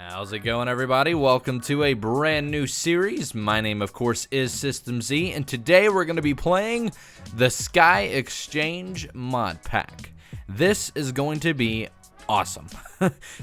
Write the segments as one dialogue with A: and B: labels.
A: How's it going, everybody? Welcome to a brand new series. My name, of course, is System Z, and today we're going to be playing the SkyExchange mod pack. This is going to be awesome.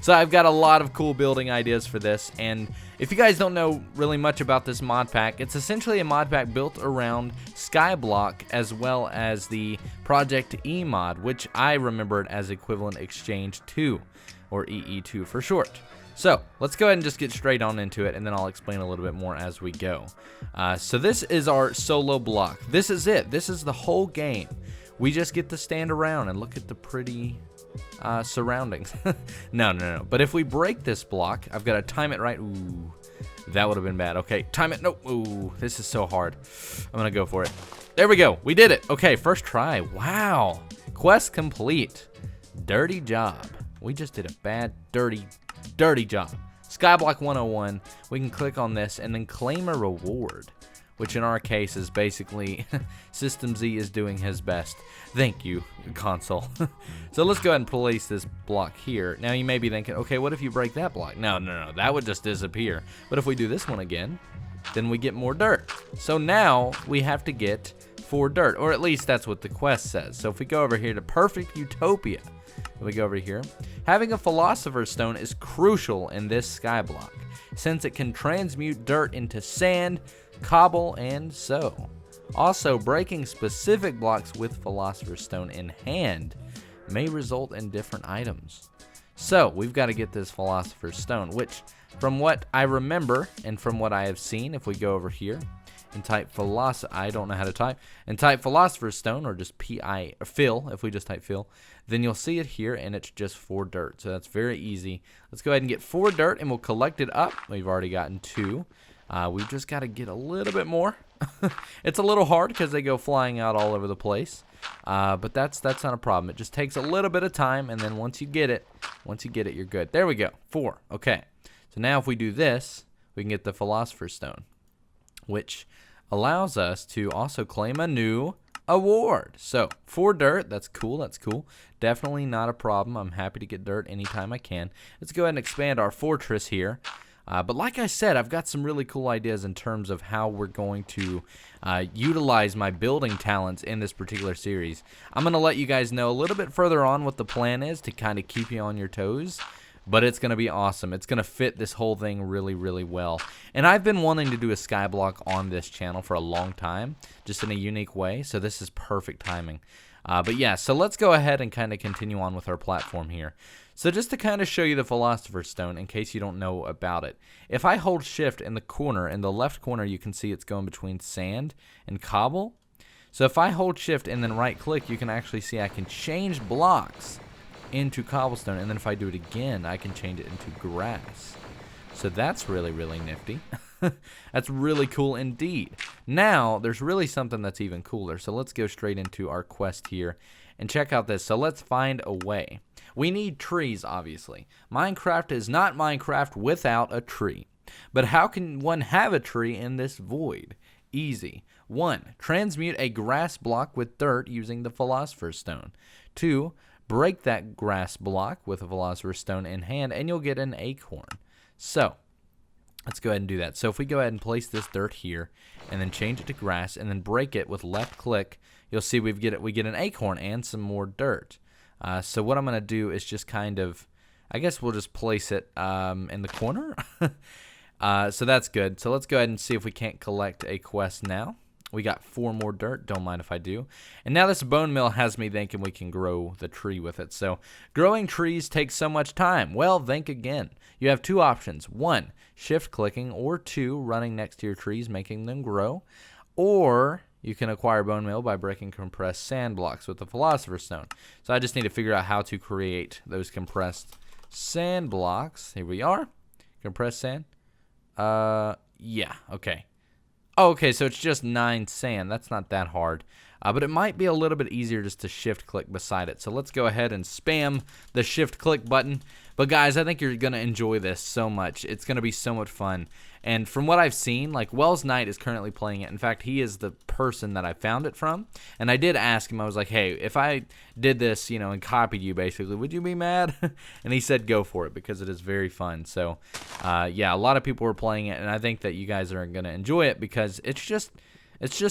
A: So I've got a lot of cool building ideas for this, and if you guys don't know really much about this mod pack, it's essentially a mod pack built around skyblock as well as the Project E mod, which I remembered as equivalent exchange 2, or EE2 for short. So let's go ahead and just get straight on into it, and then I'll explain a little bit more as we go. So this is our solo block. This is it. This is the whole game. We just get to stand around and look at the pretty surroundings. No. But if we break this block, I've got to time it right. Ooh, that would have been bad. Okay, time it. No. Ooh, this is so hard. I'm going to go for it. There we go. We did it. Okay, first try. Wow. Quest complete. Dirty job. We just did a bad, dirty job. Skyblock 101, we can click on this and then claim a reward, which in our case is basically System Z is doing his best. Thank you, console. So let's go ahead and place this block here. Now you may be thinking, okay, what if you break that block? No, that would just disappear. But if we do this one again, then we get more dirt. So now we have to get 4 dirt, or at least that's what the quest says. So if we go over here to Perfect Utopia, we go over here. Having a Philosopher's Stone is crucial in this skyblock, since it can transmute dirt into sand, cobble, and so. Also, breaking specific blocks with Philosopher's Stone in hand may result in different items. So, we've got to get this Philosopher's Stone, which, from what I remember, and from what I have seen, if we go over here, and type I don't know how to type, and type Philosopher's Stone, or just fill, if we just type fill, then you'll see it here, and it's just 4 dirt. So that's very easy. Let's go ahead and get 4 dirt, and we'll collect it up. We've already gotten 2. We've just got to get a little bit more. It's a little hard because they go flying out all over the place, but that's not a problem. It just takes a little bit of time, and then once you get it, you're good. There we go, 4. Okay, so now if we do this, we can get the Philosopher's Stone, which allows us to also claim a new award. So 4 dirt, that's cool. Definitely not a problem. I'm happy to get dirt anytime I can. Let's go ahead and expand our fortress here. But like I said, I've got some really cool ideas in terms of how we're going to utilize my building talents in this particular series. I'm going to let you guys know a little bit further on what the plan is to kind of keep you on your toes. But it's going to be awesome. It's going to fit this whole thing really, really well. And I've been wanting to do a skyblock on this channel for a long time, just in a unique way. So this is perfect timing. But yeah, so let's go ahead and kind of continue on with our platform here. So just to kind of show you the Philosopher's Stone, in case you don't know about it. If I hold shift in the corner, in the left corner, you can see it's going between sand and cobble. So if I hold shift and then right click, you can actually see I can change blocks into cobblestone, and then if I do it again, I can change it into grass. So that's really, really nifty. That's really cool indeed. Now, there's really something that's even cooler. So let's go straight into our quest here and check out this. So let's find a way. We need trees, obviously. Minecraft is not Minecraft without a tree. But how can one have a tree in this void? Easy. 1. Transmute a grass block with dirt using the Philosopher's Stone. 2. Break that grass block with a Philosopher's Stone in hand, and you'll get an acorn. So, let's go ahead and do that. So if we go ahead and place this dirt here, and then change it to grass, and then break it with left click, you'll see we get an acorn and some more dirt. So what I'm going to do is just kind of, I guess we'll just place it in the corner. So that's good. So let's go ahead and see if we can't collect a quest now. We got 4 more dirt, don't mind if I do. And now this bone mill has me thinking we can grow the tree with it. So, growing trees takes so much time. Well, think again. You have 2 options. 1, shift clicking, or 2, running next to your trees, making them grow. Or, you can acquire bone meal by breaking compressed sand blocks with the Philosopher's Stone. So, I just need to figure out how to create those compressed sand blocks. Here we are. Compressed sand. Yeah, okay. Oh, okay, so it's just 9 sand. That's not that hard. but it might be a little bit easier just to shift click beside it. So let's go ahead and spam the shift click button. But guys, I think you're going to enjoy this so much. It's going to be so much fun. And from what I've seen, like Wells Knight is currently playing it. In fact, he is the person that I found it from. And I did ask him, I was like, hey, if I did this, you know, and copied you basically, would you be mad? And he said go for it because it is very fun. So, yeah, a lot of people were playing it. And I think that you guys are going to enjoy it because it's just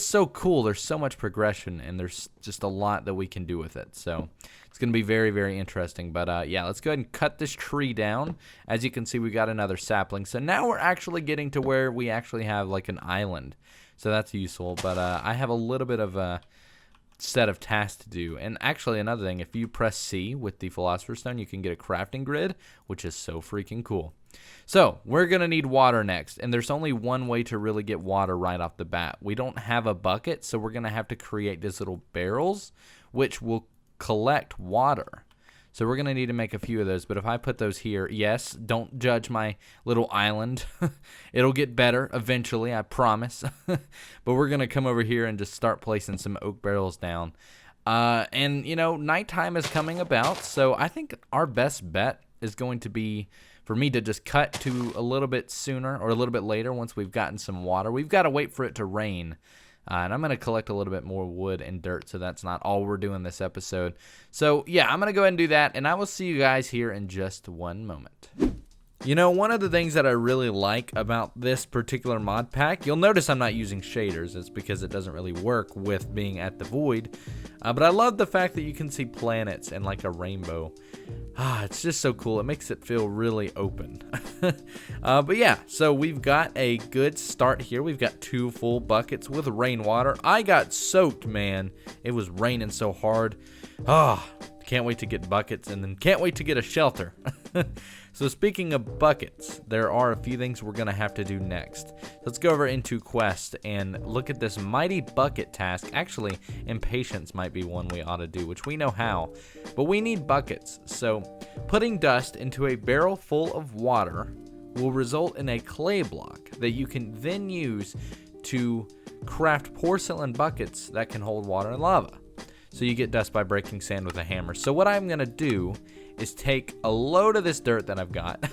A: so cool. There's so much progression, and there's just a lot that we can do with it. So it's going to be very, very interesting. But, yeah, let's go ahead and cut this tree down. As you can see, we got another sapling. So now we're actually getting to where we actually have, like, an island. So that's useful. But I have a little bit of a set of tasks to do. And actually, another thing, if you press C with the Philosopher's Stone, you can get a crafting grid, which is so freaking cool. So we're going to need water next, and there's only one way to really get water right off the bat. We don't have a bucket, so we're going to have to create these little barrels, which will collect water. So we're going to need to make a few of those, but if I put those here, yes, don't judge my little island. It'll get better eventually, I promise. But we're going to come over here and just start placing some oak barrels down. And, you know, nighttime is coming about, so I think our best bet is going to be for me to just cut to a little bit sooner or a little bit later once we've gotten some water. We've got to wait for it to rain. And I'm going to collect a little bit more wood and dirt, so that's not all we're doing this episode. So, yeah, I'm going to go ahead and do that, and I will see you guys here in just one moment. You know, one of the things that I really like about this particular mod pack, you'll notice I'm not using shaders. It's because it doesn't really work with being at the void. But I love the fact that you can see planets and like a rainbow. It's just so cool. It makes it feel really open. But yeah, so we've got a good start here. We've got 2 full buckets with rainwater. I got soaked, man. It was raining so hard. Can't wait to get buckets, and then can't wait to get a shelter. So speaking of buckets, there are a few things we're going to have to do next. Let's go over into quest and look at this mighty bucket task. Actually, impatience might be one we ought to do, which we know how, but we need buckets. So putting dust into a barrel full of water will result in a clay block that you can then use to craft porcelain buckets that can hold water and lava. So you get dust by breaking sand with a hammer. So what I'm going to do is take a load of this dirt that I've got,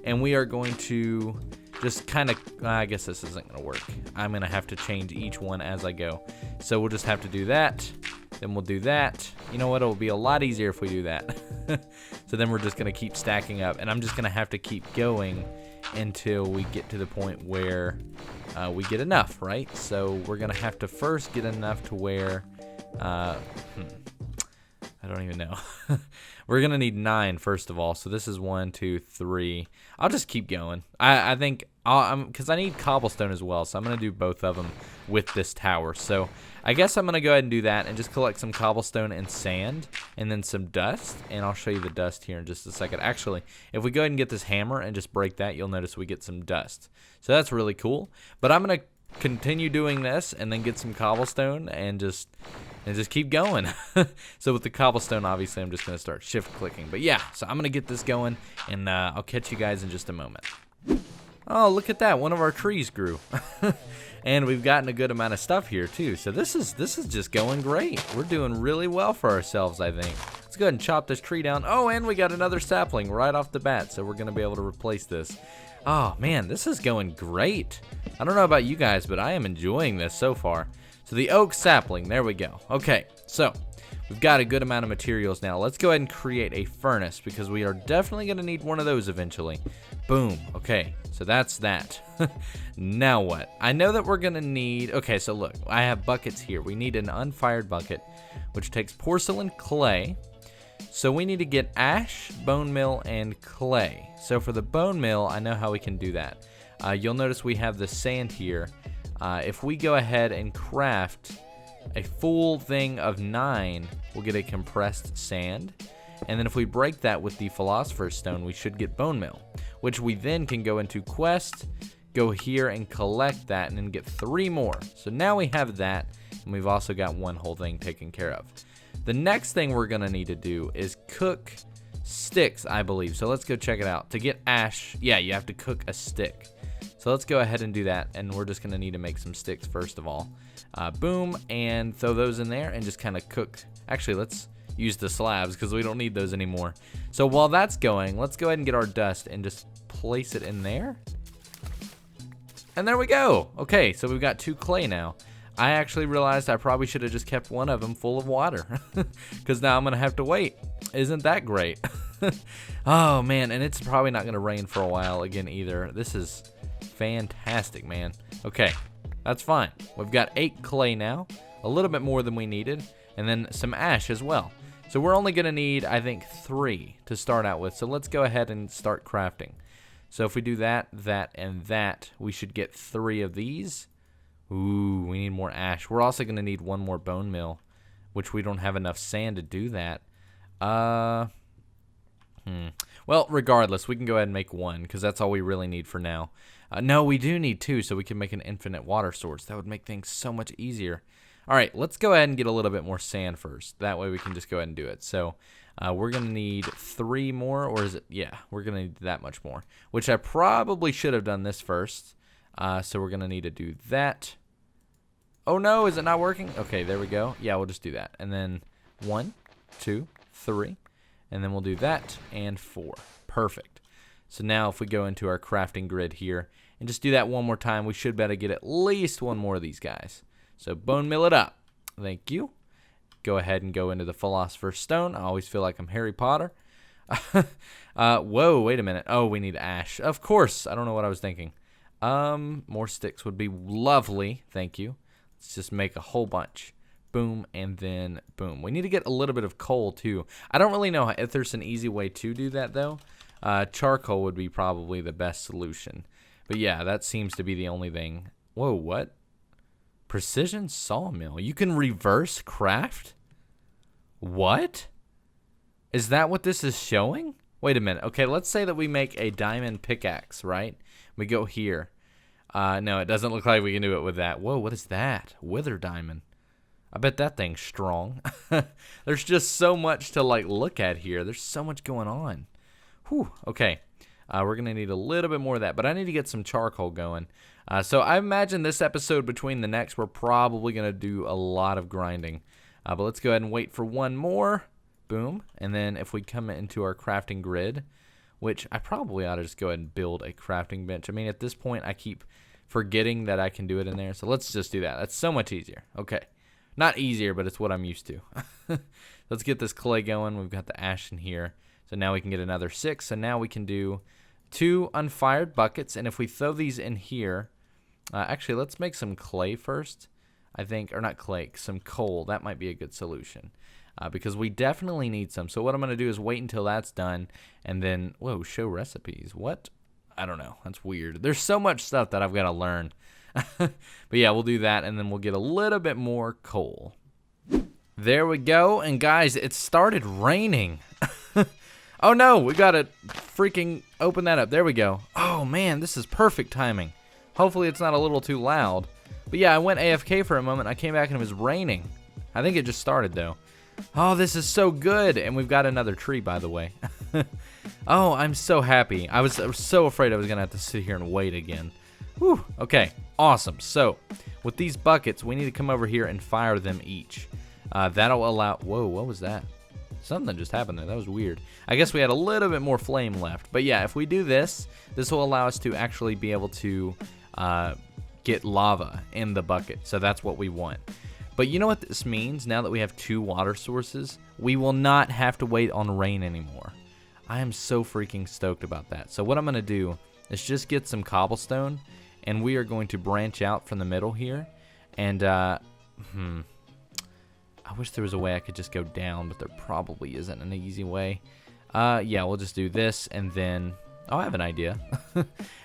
A: and we are going to just kind of, I guess this isn't going to work. I'm going to have to change each one as I go. So we'll just have to do that, then we'll do that. You know what, it'll be a lot easier if we do that. So then we're just going to keep stacking up, and I'm just going to have to keep going until we get to the point where we get enough, right? So we're going to have to first get enough to where, I don't even know. We're going to need 9, first of all. So this is 1, 2, 3. I'll just keep going. I think, because I need cobblestone as well. So I'm going to do both of them with this tower. So I guess I'm going to go ahead and do that and just collect some cobblestone and sand and then some dust. And I'll show you the dust here in just a second. Actually, if we go ahead and get this hammer and just break that, you'll notice we get some dust. So that's really cool. But I'm going to continue doing this and then get some cobblestone and just keep going. So with the cobblestone, obviously, I'm just going to start shift clicking. But yeah, so I'm going to get this going, and I'll catch you guys in just a moment. Oh, look at that. One of our trees grew. And we've gotten a good amount of stuff here, too. So this is just going great. We're doing really well for ourselves, I think. Let's go ahead and chop this tree down. Oh, and we got another sapling right off the bat, so we're going to be able to replace this. Oh, man, this is going great. I don't know about you guys, but I am enjoying this so far. So the oak sapling, there we go. Okay, so we've got a good amount of materials now. Let's go ahead and create a furnace because we are definitely going to need one of those eventually. Boom. Okay, so that's that. Now what? I know that we're going to need... Okay, so look, I have buckets here. We need an unfired bucket, which takes porcelain clay. So we need to get ash, bone meal, and clay. So for the bone meal, I know how we can do that. You'll notice we have the sand here. If we go ahead and craft a full thing of 9, we'll get a compressed sand. And then if we break that with the Philosopher's Stone, we should get bone meal, which we then can go into quest, go here and collect that, and then get 3 more. So now we have that, and we've also got one whole thing taken care of. The next thing we're going to need to do is cook sticks, I believe. So let's go check it out. To get ash, yeah, you have to cook a stick. So let's go ahead and do that, and we're just gonna need to make some sticks first of all. Boom, and throw those in there and just kind of cook. Actually, let's use the slabs because we don't need those anymore. So while that's going, let's go ahead and get our dust and just place it in there. And there we go. Okay, so we've got 2 clay now. I actually realized I probably should have just kept one of them full of water because now I'm gonna have to wait. Isn't that great? Oh man, and it's probably not gonna rain for a while again either. This is fantastic, man. Okay, that's fine. We've got 8 clay now, a little bit more than we needed, and then some ash as well. So we're only gonna need, I think, 3 to start out with. So let's go ahead and start crafting. So if we do that, that, and that, we should get 3 of these. Ooh, we need more ash. We're also gonna need 1 more bone meal, which we don't have enough sand to do that. Well, regardless, we can go ahead and make 1 because that's all we really need for now. No, we do need 2 so we can make an infinite water source. That would make things so much easier. All right, let's go ahead and get a little bit more sand first. That way we can just go ahead and do it. So we're going to need 3 more, or is it? Yeah, we're going to need that much more, which I probably should have done this first. So we're going to need to do that. Oh, no, is it not working? Okay, there we go. Yeah, we'll just do that. And then 1, 2, 3. And then we'll do that and 4. Perfect. So now if we go into our crafting grid here and just do that one more time, we should be able to get at least 1 more of these guys. So bone mill it up. Thank you. Go ahead and go into the Philosopher's Stone. I always feel like I'm Harry Potter. Whoa, wait a minute. Oh, we need ash. Of course. I don't know what I was thinking. More sticks would be lovely. Thank you. Let's just make a whole bunch. Boom, and then boom. We need to get a little bit of coal, too. I don't really know if there's an easy way to do that, though. Charcoal would be probably the best solution. But yeah, that seems to be the only thing. Whoa, what? Precision sawmill. You can reverse craft? What? Is that what this is showing? Wait a minute. Okay, let's say that we make a diamond pickaxe, right? We go here. No, it doesn't look like we can do it with that. Whoa, what is that? Wither diamond. I bet that thing's strong. There's just so much to like look at here. There's so much going on. Whew. Okay. We're going to need a little bit more of that, but I need to get some charcoal going. So I imagine this episode between the next, we're probably going to do a lot of grinding. But let's go ahead and wait for 1 more. Boom. And then if we come into our crafting grid, which I probably ought to just go ahead and build a crafting bench. I mean, at this point, I keep forgetting that I can do it in there. So let's just do that. That's so much easier. Okay. Not easier, but it's what I'm used to. Let's get this clay going. We've got the ash in here. So now we can get another 6. So now we can do 2 unfired buckets. And if we throw these in here, actually, let's make some clay first, I think. Or not clay, some coal. That might be a good solution. Because we definitely need some. So what I'm going to do is wait until that's done. And then, whoa, show recipes. What? I don't know. That's weird. There's so much stuff that I've got to learn. But yeah, we'll do that, and then we'll get a little bit more coal. There we go, and guys, it started raining. Oh no, we gotta freaking open that up. There we go. Oh man, this is perfect timing. Hopefully it's not a little too loud. But yeah, I went AFK for a moment. I came back and it was raining. I think it just started though. Oh, this is so good, and we've got another tree, by the way. Oh, I'm so happy. I was so afraid I was gonna have to sit here and wait again. Whew, okay, awesome. So, with these buckets, we need to come over here and fire them each. That'll allow... Whoa, what was that? Something just happened there. That was weird. I guess we had a little bit more flame left. But yeah, if we do this, this will allow us to actually be able to get lava in the bucket. So that's what we want. But you know what this means? Now that we have 2 water sources, we will not have to wait on rain anymore. I am so freaking stoked about that. So what I'm going to do is just get some cobblestone, and we are going to branch out from the middle here. And, I wish there was a way I could just go down, but there probably isn't an easy way. Yeah, we'll just do this, and then... Oh, I have an idea.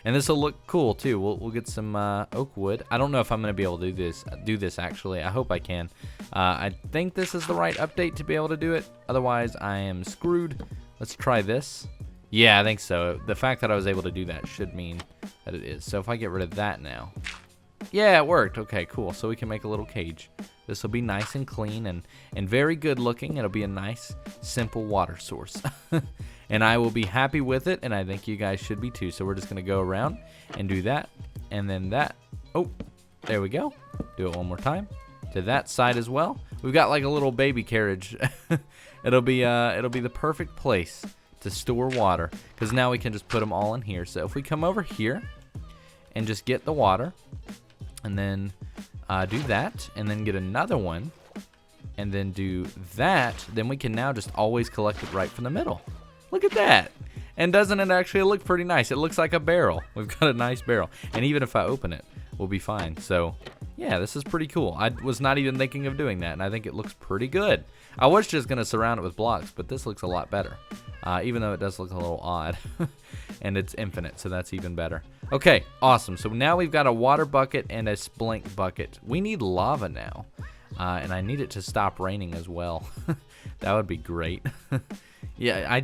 A: And this will look cool, too. We'll get some oak wood. I don't know if I'm going to be able to do this, actually. I hope I can. I think this is the right update to be able to do it. Otherwise, I am screwed. Let's try this. Yeah, I think so. The fact that I was able to do that should mean that it is. So if I get rid of that now. Yeah, it worked. Okay, cool. So we can make a little cage. This will be nice and clean and very good looking. It'll be a nice, simple water source. And I will be happy with it, and I think you guys should be too. So we're just going to go around and do that, and then that. Oh, there we go. Do it one more time. To that side as well. We've got like a little baby carriage. It'll be the perfect place to store water, because now we can just put them all in here. So if we come over here and just get the water, and then do that, and then get another one, and then do that, then we can now just always collect it right from the middle. Look at that. And doesn't it actually look pretty nice? It looks like a barrel. We've got a nice barrel. And even if I open it, we'll be fine. So yeah, this is pretty cool. I was not even thinking of doing that, and I think it looks pretty good. I was just going to surround it with blocks, but this looks a lot better. Even though it does look a little odd. And it's infinite, so that's even better. Okay, awesome. So now we've got a water bucket and a splink bucket. We need lava now. And I need it to stop raining as well. That would be great. Yeah,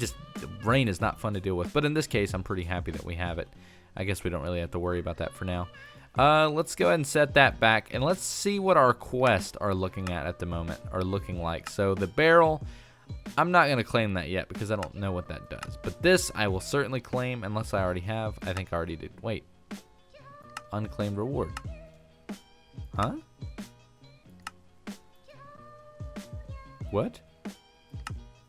A: rain is not fun to deal with. But in this case, I'm pretty happy that we have it. I guess we don't really have to worry about that for now. Let's go ahead and set that back, and let's see what our quests are looking at the moment, are looking like. So the barrel, I'm not going to claim that yet because I don't know what that does. But this I will certainly claim, unless I already have. I think I already did. Wait. Unclaimed reward. Huh? What?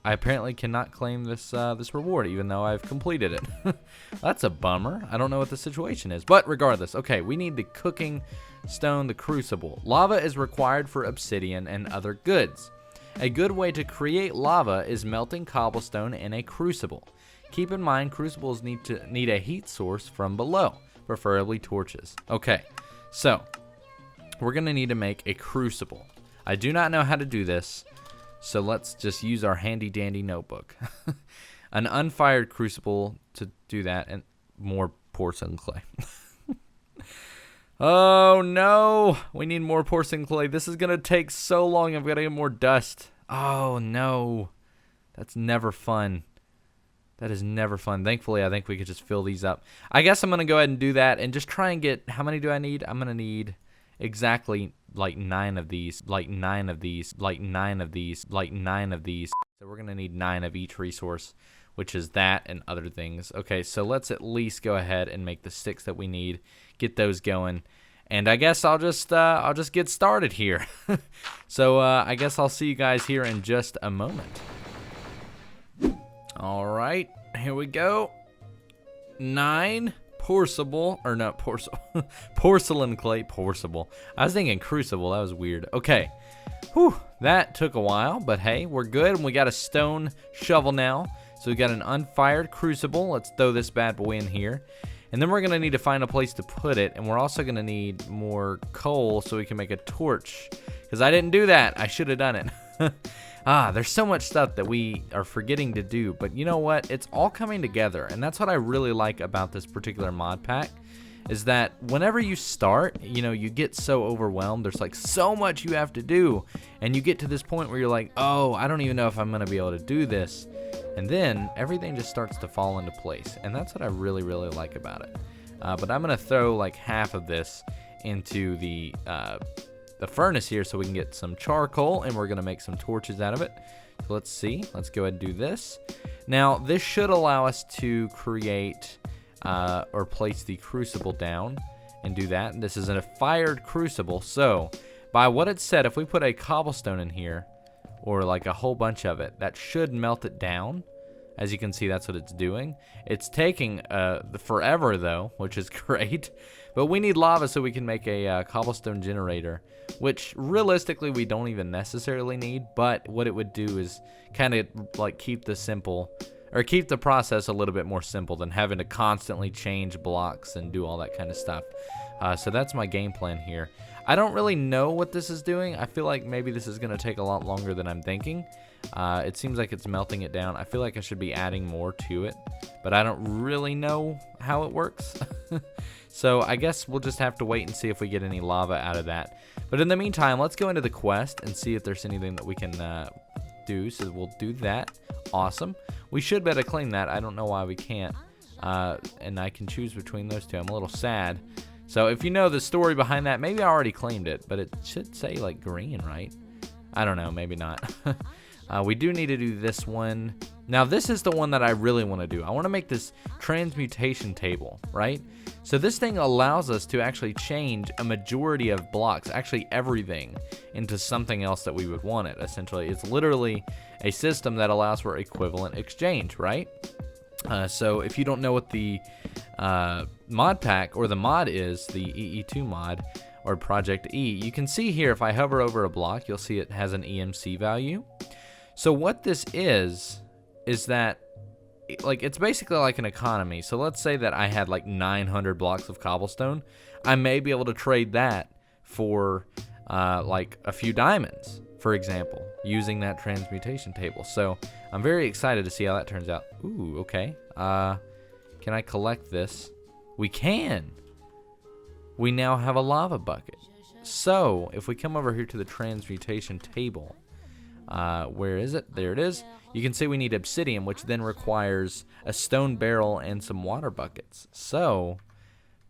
A: I apparently cannot claim this this reward, even though I've completed it. That's a bummer. I don't know what the situation is. But regardless, okay, we need the cooking stone, the crucible. Lava is required for obsidian and other goods. A good way to create lava is melting cobblestone in a crucible. Keep in mind, crucibles need a heat source from below, preferably torches. Okay, so we're going to need to make a crucible. I do not know how to do this. So let's just use our handy dandy notebook. An unfired crucible to do that, and more porcelain clay. Oh no, we need more porcelain clay. This is gonna take so long. I've got to get more dust. Oh no, that's never fun. That is never fun. Thankfully, I think we could just fill these up. I guess I'm gonna go ahead and do that and just try and get, how many do I need? I'm gonna need exactly like 9 of these, like 9 of these, like 9 of these, like 9 of these. So we're gonna need 9 of each resource, which is that and other things. Okay, so let's at least go ahead and make the sticks that we need, get those going, and I guess I'll just get started here. So I guess I'll see you guys here in just a moment. All right, here we go. 9 porcelain clay. I was thinking crucible. That was weird. Okay. Whew, that took a while, but hey, we're good. And we got a stone shovel now. So we got an unfired crucible. Let's throw this bad boy in here. And then we're going to need to find a place to put it. And we're also going to need more coal so we can make a torch. Because I didn't do that. I should have done it. There's so much stuff that we are forgetting to do, but you know what? It's all coming together, and that's what I really like about this particular mod pack, is that whenever you start, you know, you get so overwhelmed. There's like so much you have to do, and you get to this point where you're like, oh, I don't even know if I'm going to be able to do this, and then everything just starts to fall into place, and that's what I really, really like about it. But I'm going to throw like half of this into the furnace here so we can get some charcoal, and we're going to make some torches out of it. So let's see. Let's go ahead and do this. Now, this should allow us to create or place the crucible down and do that. And this is a fired crucible. So by what it said, if we put a cobblestone in here or like a whole bunch of it, that should melt it down. As you can see, that's what it's doing. It's taking forever though, which is great. But we need lava so we can make a cobblestone generator, which realistically we don't even necessarily need. But what it would do is kind of like keep the process a little bit more simple than having to constantly change blocks and do all that kind of stuff. So that's my game plan here. I don't really know what this is doing. I feel like maybe this is going to take a lot longer than I'm thinking. It seems like it's melting it down. I feel like I should be adding more to it, but I don't really know how it works. So I guess we'll just have to wait and see if we get any lava out of that. But in the meantime, let's go into the quest and see if there's anything that we can do. So we'll do that. Awesome. We should be able to claim that. I don't know why we can't. And I can choose between those two. I'm a little sad. So if you know the story behind that, maybe I already claimed it, but it should say like green, right? I don't know, maybe not. We do need to do this one. Now this is the one that I really want to do. I want to make this transmutation table, right? So this thing allows us to actually change a majority of blocks, actually everything, into something else that we would want it, essentially. It's literally a system that allows for equivalent exchange, right? So if you don't know what the mod pack or the mod is, the EE2 mod or Project E, you can see here if I hover over a block, you'll see it has an EMC value. So what this is that like it's basically like an economy. So let's say that I had like 900 blocks of cobblestone. I may be able to trade that for like a few diamonds, for example, using that transmutation table. So I'm very excited to see how that turns out. Ooh, okay. Can I collect this? We can. We now have a lava bucket. So if we come over here to the transmutation table, where is it? There it is. You can see we need obsidian, which then requires a stone barrel and some water buckets. So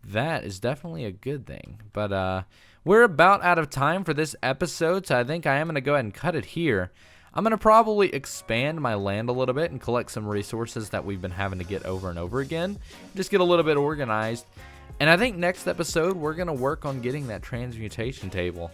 A: that is definitely a good thing. But we're about out of time for this episode, so I think I am going to go ahead and cut it here. I'm going to probably expand my land a little bit and collect some resources that we've been having to get over and over again. Just get a little bit organized. And I think next episode, we're going to work on getting that transmutation table.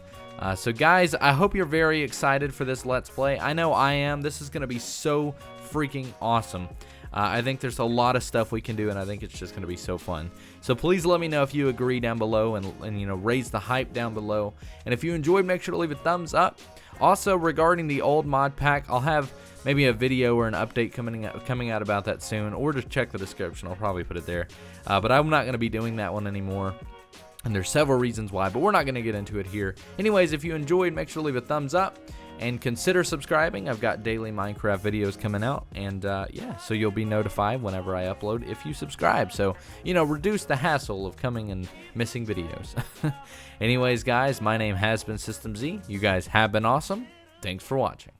A: So guys, I hope you're very excited for this Let's Play. I know I am. This is going to be so freaking awesome. I think there's a lot of stuff we can do, and I think it's just going to be so fun. So please let me know if you agree down below, and you know, raise the hype down below. And if you enjoyed, make sure to leave a thumbs up. Also, regarding the old mod pack, I'll have maybe a video or an update coming out about that soon, or just check the description. I'll probably put it there. But I'm not going to be doing that one anymore. And there's several reasons why, but we're not going to get into it here. Anyways, if you enjoyed, make sure to leave a thumbs up and consider subscribing. I've got daily Minecraft videos coming out, and yeah, so you'll be notified whenever I upload if you subscribe. So, you know, reduce the hassle of coming and missing videos. Anyways, guys, my name has been System Z. You guys have been awesome. Thanks for watching.